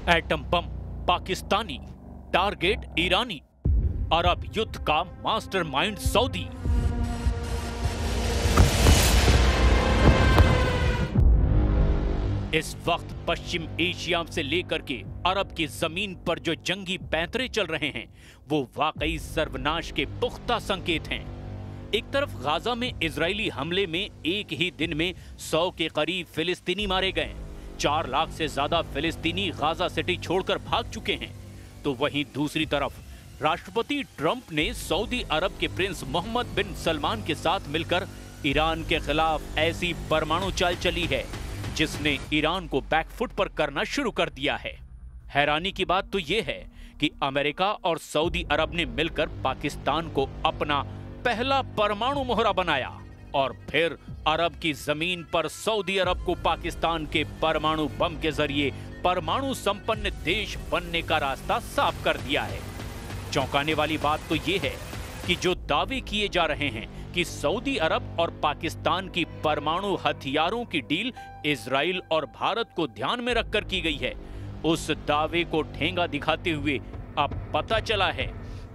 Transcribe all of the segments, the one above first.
Atom bomb Pakistani, target ईरानी, अरब युद्ध का mastermind Saudi. इस वक्त पश्चिम एशिया से लेकर के अरब की जमीन पर जो जंगी पैंतरे चल रहे हैं वो वाकई सर्वनाश के पुख्ता संकेत हैं। एक तरफ गाजा में इजरायली हमले में एक ही दिन में 100 के करीब फिलिस्तीनी मारे गए, 4 लाख से ज्यादा फिलिस्तीनी गाजा सिटी छोड़कर भाग चुके हैं, तो वहीं दूसरी तरफ राष्ट्रपति ट्रंप ने सऊदी अरब के प्रिंस मोहम्मद बिन सलमान के साथ मिलकर ईरान के खिलाफ ऐसी परमाणु चाल चली है जिसने ईरान को बैकफुट पर करना शुरू कर दिया है। हैरानी की बात तो यह है कि अमेरिका और सऊदी अरब ने मिलकर पाकिस्तान को अपना पहला परमाणु मोहरा बनाया और फिर अरब की जमीन पर सऊदी अरब को पाकिस्तान के परमाणु बम के जरिए परमाणु संपन्न देश बनने का रास्ता साफ कर दिया है। चौंकाने वाली बात तो यह है कि जो दावे किए जा रहे हैं कि सऊदी अरब और पाकिस्तान की परमाणु हथियारों की डील इजराइल और भारत को ध्यान में रखकर की गई है, उस दावे को ठेंगा दिखाते हुए अब पता चला है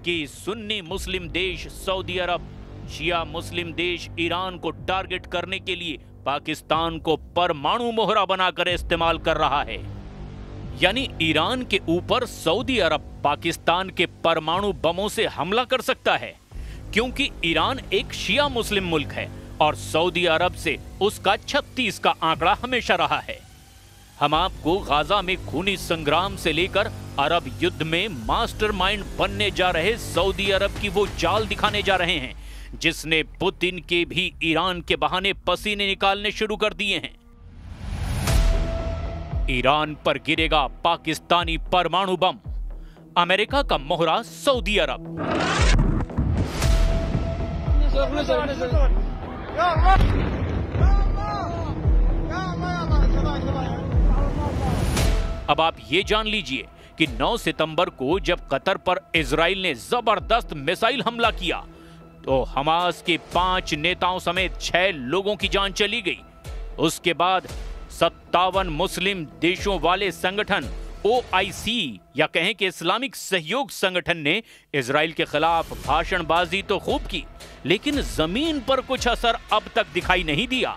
कि सुन्नी मुस्लिम देश सऊदी अरब शिया मुस्लिम देश ईरान को टारगेट करने के लिए पाकिस्तान को परमाणु मोहरा बनाकर इस्तेमाल कर रहा है। यानी ईरान के ऊपर सऊदी अरब पाकिस्तान के परमाणु बमों से हमला कर सकता है, क्योंकि ईरान एक शिया मुस्लिम मुल्क है और सऊदी अरब से उसका 36 का आंकड़ा हमेशा रहा है। हम आपको गाजा में खूनी संग्राम से लेकर अरब युद्ध में मास्टरमाइंड बनने जा रहे सऊदी अरब की वो चाल दिखाने जा रहे हैं जिसने पुतिन के भी ईरान के बहाने पसीने निकालने शुरू कर दिए हैं। ईरान पर गिरेगा पाकिस्तानी परमाणु बम, अमेरिका का मोहरा सऊदी अरब। अब आप ये जान लीजिए कि 9 सितंबर को जब कतर पर इजराइल ने जबरदस्त मिसाइल हमला किया तो हमास के 5 नेताओं समेत 6 लोगों की जान चली गई। उसके बाद 57 मुस्लिम देशों वाले संगठन OIC या कहें कि इस्लामिक सहयोग संगठन ने इजराइल के खिलाफ भाषणबाजी तो खूब की, लेकिन जमीन पर कुछ असर अब तक दिखाई नहीं दिया।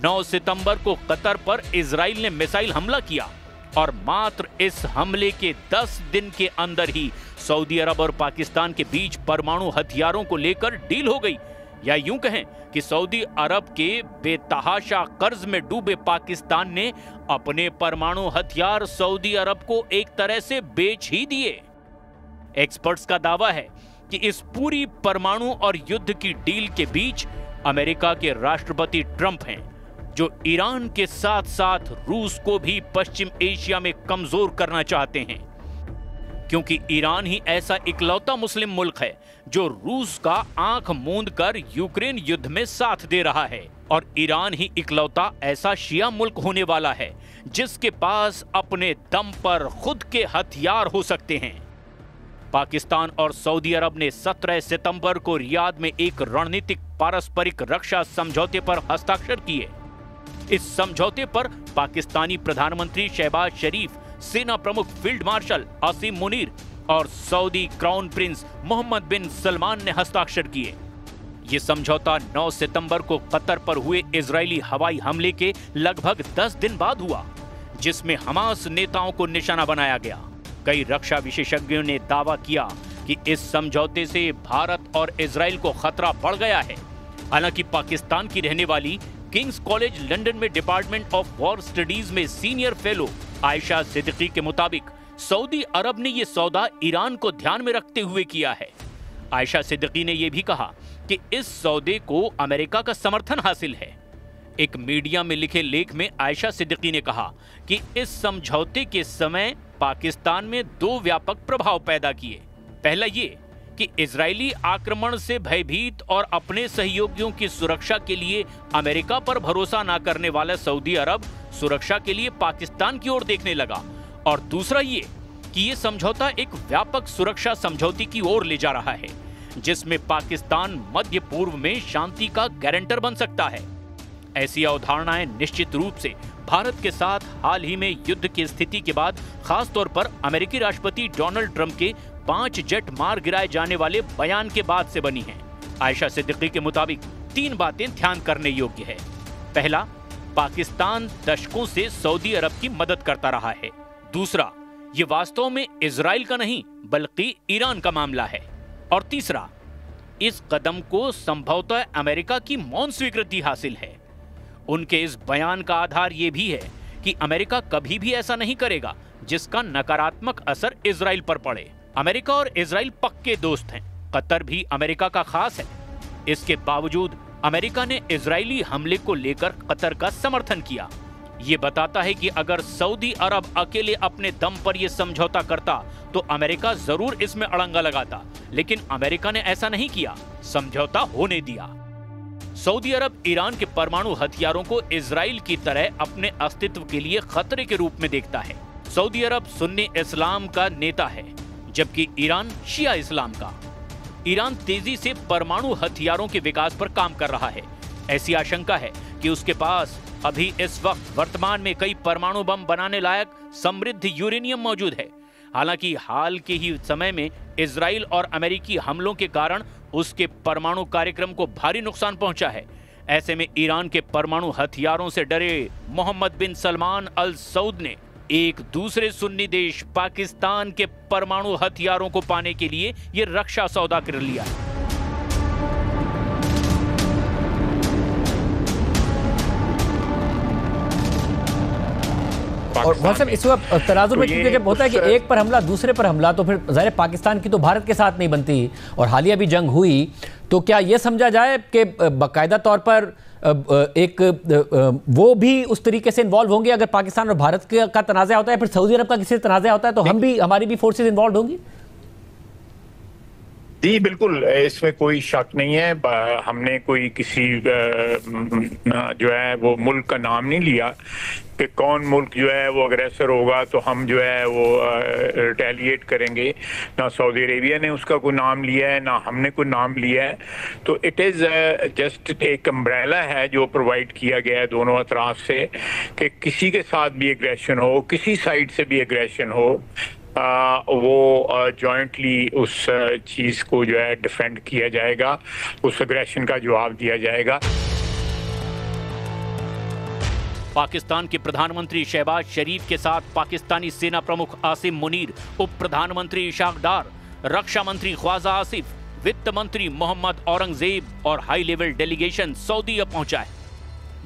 9 सितंबर को कतर पर इजराइल ने मिसाइल हमला किया और मात्र इस हमले के 10 दिन के अंदर ही सऊदी अरब और पाकिस्तान के बीच परमाणु हथियारों को लेकर डील हो गई, या यूं कहें कि सऊदी अरब के बेतहाशा कर्ज में डूबे पाकिस्तान ने अपने परमाणु हथियार सऊदी अरब को एक तरह से बेच ही दिए। एक्सपर्ट्स का दावा है कि इस पूरी परमाणु और युद्ध की डील के बीच अमेरिका के राष्ट्रपति ट्रंप हैं, जो ईरान के साथ साथ रूस को भी पश्चिम एशिया में कमजोर करना चाहते हैं, क्योंकि ईरान ही ऐसा इकलौता मुस्लिम मुल्क है जो रूस का आंख मूंद कर यूक्रेन युद्ध में साथ दे रहा है, और ईरान ही इकलौता ऐसा शिया मुल्क होने वाला है जिसके पास अपने दम पर खुद के हथियार हो सकते हैं। पाकिस्तान और सऊदी अरब ने 17 सितंबर को रियाद में एक रणनीतिक पारस्परिक रक्षा समझौते पर हस्ताक्षर किए। इस समझौते पर पाकिस्तानी प्रधानमंत्री शहबाज शरीफ, सेना प्रमुख फील्ड मार्शल आसिम मुनीर और सऊदी क्राउन प्रिंस मोहम्मद बिन सलमान ने हस्ताक्षर किए। ये समझौता 9 सितंबर को कतर पर हुए इजरायली हवाई हमले के लगभग 10 दिन बाद हुआ, जिसमें हमास नेताओं को निशाना बनाया गया। कई रक्षा विशेषज्ञों ने दावा किया कि इस समझौते से भारत और इजरायल को खतरा बढ़ गया है। हालांकि पाकिस्तान की रहने वाली किंग्स कॉलेज लंदन में डिपार्टमेंट ऑफ वॉर स्टडीज में सीनियर फेलो आयशा सिद्दीकी के मुताबिक सऊदी अरब ने यह सौदा ईरान को ध्यान में रखते हुए किया है। आयशा सिद्दीकी ने यह भी कहा कि इस सौदे को अमेरिका का समर्थन हासिल है। एक मीडिया में लिखे लेख में आयशा सिद्दीकी ने कहा कि इस समझौते के समय पाकिस्तान में 2 व्यापक प्रभाव पैदा किए। पहला ये कि इजरायली आक्रमण से भयभीत और अपने सहयोगियों की सुरक्षा के लिए अमेरिका पर भरोसा न करने वाला सऊदी अरब सुरक्षा के लिए पाकिस्तान की ओर देखने लगा, और दूसरा ये कि ये समझौता एक व्यापक सुरक्षा समझौते की ओर ले जा रहा है जिसमें पाकिस्तान मध्य पूर्व में शांति का गारंटर बन सकता है। ऐसी अवधारणाएं निश्चित रूप से भारत के साथ हाल ही में युद्ध की स्थिति के बाद खास तौर पर अमेरिकी राष्ट्रपति डोनाल्ड ट्रंप के 5 जेट मार गिराए जाने वाले बयान के बाद से बनी हैं। आयशा सिद्दीकी के मुताबिक 3 बातें ध्यान करने योग्य है। पहला, पाकिस्तान दशकों से सऊदी अरब की मदद करता रहा है। दूसरा, ये वास्तव में इजराइल का नहीं बल्कि ईरान का मामला है। और तीसरा, इस कदम को संभवतः अमेरिका की मौन स्वीकृति हासिल है। उनके इस बयान का आधार यह भी है कि अमेरिका कभी भी ऐसा नहीं करेगा जिसका नकारात्मक असर इजराइल पर पड़े। अमेरिका और इजराइल पक्के दोस्त हैं। कतर भी अमेरिका का खास है। इसके बावजूद अमेरिका ने इजरायली हमले को लेकर कतर का समर्थन किया। ये बताता है कि अगर सऊदी अरब अकेले अपने दम पर यह समझौता करता तो अमेरिका जरूर इसमें अड़ंगा लगाता, लेकिन अमेरिका ने ऐसा नहीं किया, समझौता होने दिया। सऊदी अरब ईरान के परमाणु हथियारों को इजराइल की तरह अपने अस्तित्व के लिए खतरे के रूप में देखता है। सऊदी अरब सुन्नी इस्लाम का नेता है, जबकि ईरान शिया इस्लाम का। ईरान तेजी से परमाणु हथियारों के विकास पर काम कर रहा है। ऐसी आशंका है कि उसके पास अभी इस वक्त वर्तमान में कई परमाणु बम बनाने लायक समृद्ध यूरेनियम मौजूद है। हालांकि हाल के ही समय में इजराइल और अमेरिकी हमलों के कारण उसके परमाणु कार्यक्रम को भारी नुकसान पहुंचा है। ऐसे में ईरान के परमाणु हथियारों से डरे मोहम्मद बिन सलमान अल सऊद ने एक दूसरे सुन्नी देश पाकिस्तान के परमाणु हथियारों को पाने के लिए यह रक्षा सौदा कर लिया है। और मौसम इस वक्त तराजू में क्योंकि जब होता है कि एक पर हमला दूसरे पर हमला, तो फिर ज़ाहिर पाकिस्तान की तो भारत के साथ नहीं बनती। और हालिया भी जंग हुई, तो क्या ये समझा जाए कि बाकायदा तौर पर वो भी उस तरीके से इन्वॉल्व होंगे? अगर पाकिस्तान और भारत का तनाज़ा होता है, फिर सऊदी अरब का किसी से तनाज़ा होता है, तो हमारी भी फोर्सेज इन्वॉल्व होंगी? जी बिल्कुल, इसमें कोई शक नहीं है। हमने कोई किसी जो है वो मुल्क का नाम नहीं लिया कि कौन मुल्क जो है वो अग्रेसर होगा तो हम जो है वो रिटेलिएट करेंगे। ना सऊदी अरेबिया ने उसका कोई नाम लिया है, ना हमने कोई नाम लिया है। तो इट इज़ जस्ट एक अम्ब्रेला है जो प्रोवाइड किया गया है दोनों अतराफ से कि किसी के साथ भी एग्रेशन हो, किसी साइड से भी एग्रेशन हो, वो जॉइंटली उस चीज़ को जो है डिफेंड किया जाएगा, उस एग्रेशन का जवाब दिया जाएगा। पाकिस्तान के प्रधानमंत्री शहबाज शरीफ के साथ पाकिस्तानी सेना प्रमुख आसिम मुनीर, उप प्रधानमंत्री इशाक डार, रक्षा मंत्री ख्वाजा आसिफ, वित्त मंत्री मोहम्मद औरंगजेब और हाई लेवल डेलीगेशन सऊदी अरब पहुंचा है।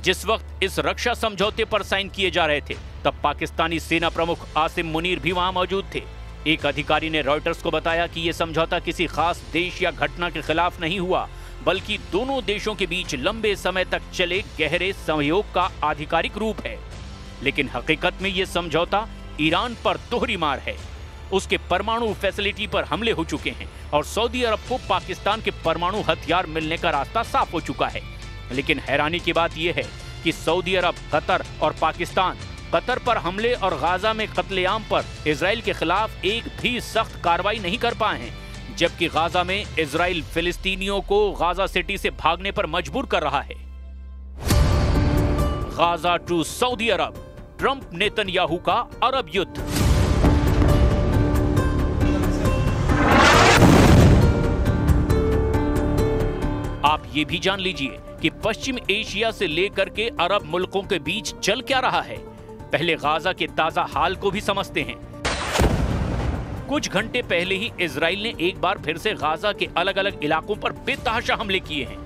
जिस वक्त इस रक्षा समझौते पर साइन किए जा रहे थे, तब पाकिस्तानी सेना प्रमुख आसिम मुनीर भी वहां मौजूद थे। एक अधिकारी ने रॉयटर्स को बताया कि यह समझौता किसी खास देश या घटना के खिलाफ नहीं हुआ, बल्कि दोनों देशों के बीच लंबे समय तक चले गहरे सहयोग का आधिकारिक रूप है। लेकिन हकीकत में यह समझौता ईरान पर दोहरी मार है। उसके परमाणु फैसिलिटी पर हमले हो चुके हैं और सऊदी अरब को पाकिस्तान के परमाणु हथियार मिलने का रास्ता साफ हो चुका है। लेकिन हैरानी की बात यह है कि सऊदी अरब, कतर और पाकिस्तान कतर पर हमले और गाजा में कत्लेआम पर इजराइल के खिलाफ एक भी सख्त कार्रवाई नहीं कर पाए हैं, जबकि गाजा में इजराइल फिलिस्तीनियों को गाजा सिटी से भागने पर मजबूर कर रहा है। Gaza to Saudi Arab, Trump Netanyahu का अरब युद्ध। आप ये भी जान लीजिए कि पश्चिम एशिया से लेकर के अरब मुल्कों के बीच चल क्या रहा है। पहले गाजा के ताजा हाल को भी समझते हैं। कुछ घंटे पहले ही इजराइल ने एक बार फिर से गाजा के अलग अलग इलाकों पर बेतहाशा हमले किए हैं।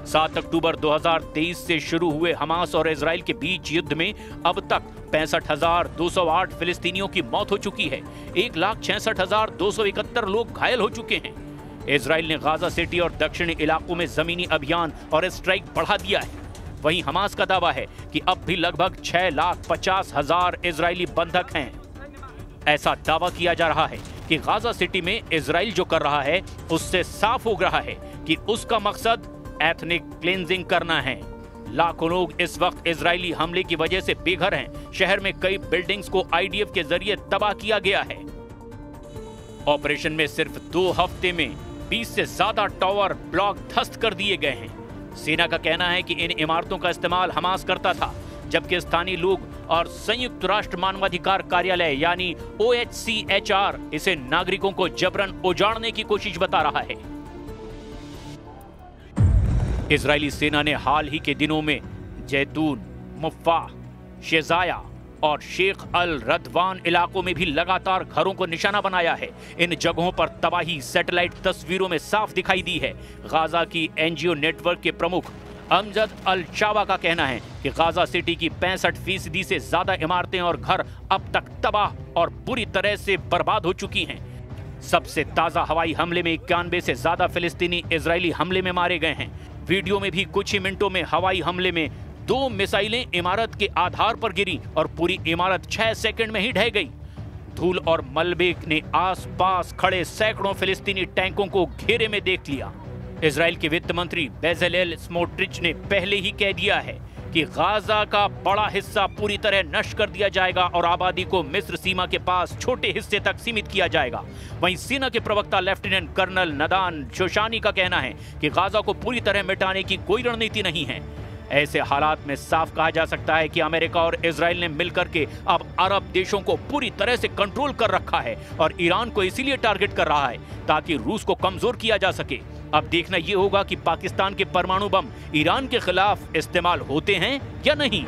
7 अक्टूबर 2023 से शुरू हुए हमास और इजराइल के बीच युद्ध में अब तक 65,208 फिलिस्तीनियों की मौत हो चुकी है। 1,66,271 लोग घायल हो चुके हैं। इजराइल ने गाजा सिटी और दक्षिणी इलाकों में जमीनी अभियान और स्ट्राइक बढ़ा दिया है। वहीं हमास का दावा है कि अब भी लगभग 6,50,000 इजरायली बंधक हैं। ऐसा दावा किया जा रहा है कि गाजा सिटी में इजराइल जो कर रहा है उससे साफ हो रहा है कि उसका मकसद एथनिक क्लींजिंग करना है। लाखों लोग इस वक्त इजरायली हमले की वजह से बेघर हैं। शहर में कई बिल्डिंग्स को आईडीएफ के जरिए तबाह किया गया है। ऑपरेशन में सिर्फ 2 हफ्ते में 20 से ज्यादा टावर ब्लॉक ध्वस्त कर दिए गए हैं। सेना का कहना है कि इन इमारतों का इस्तेमाल हमास करता था, जबकि स्थानीय लोग और संयुक्त राष्ट्र मानवाधिकार कार्यालय यानी OHCHR इसे नागरिकों को जबरन उजाड़ने की कोशिश बता रहा है। इजरायली सेना ने हाल ही के दिनों में जैतून, मुफ्फा, शेजाया और शेख अल रदवान इलाकों में भी लगातार घरों को निशाना बनाया है। इन जगहों पर तबाही सैटेलाइट तस्वीरों में साफ दिखाई दी है। गाजा की NGO नेटवर्क के प्रमुख अमजद अल चावा का कहना है कि गाजा सिटी की 65% से ज्यादा इमारतें और घर अब तक तबाह और बुरी तरह से बर्बाद हो चुकी हैं। सबसे ताजा हवाई हमले में 91 से ज्यादा फिलिस्तीनी इजरायली हमले में मारे गए हैं। वीडियो में भी कुछ ही मिनटों में हवाई हमले में 2 मिसाइलें इमारत के आधार पर गिरी और पूरी इमारत 6 सेकंड में ही ढह गई। धूल और मलबे ने आसपास खड़े सैकड़ों फिलिस्तीनी टैंकों को घेरे में देख लिया। इजराइल के वित्त मंत्री बेज़लेल स्मोट्रिच ने पहले ही कह दिया है कि गाजा का बड़ा हिस्सा पूरी तरह नष्ट कर दिया जाएगा और आबादी को मिस्र सीमा के पास छोटे हिस्से तक सीमित किया जाएगा। वहीं सेना के प्रवक्ता लेफ्टिनेंट कर्नल नदान शोशानी का कहना है कि गाजा को पूरी तरह मिटाने की कोई रणनीति नहीं है। ऐसे हालात में साफ कहा जा सकता है कि अमेरिका और इजराइल ने मिलकर के अब अरब देशों को पूरी तरह से कंट्रोल कर रखा है और ईरान को इसीलिए टारगेट कर रहा है ताकि रूस को कमजोर किया जा सके। अब देखना यह होगा कि पाकिस्तान के परमाणु बम ईरान के खिलाफ इस्तेमाल होते हैं या नहीं।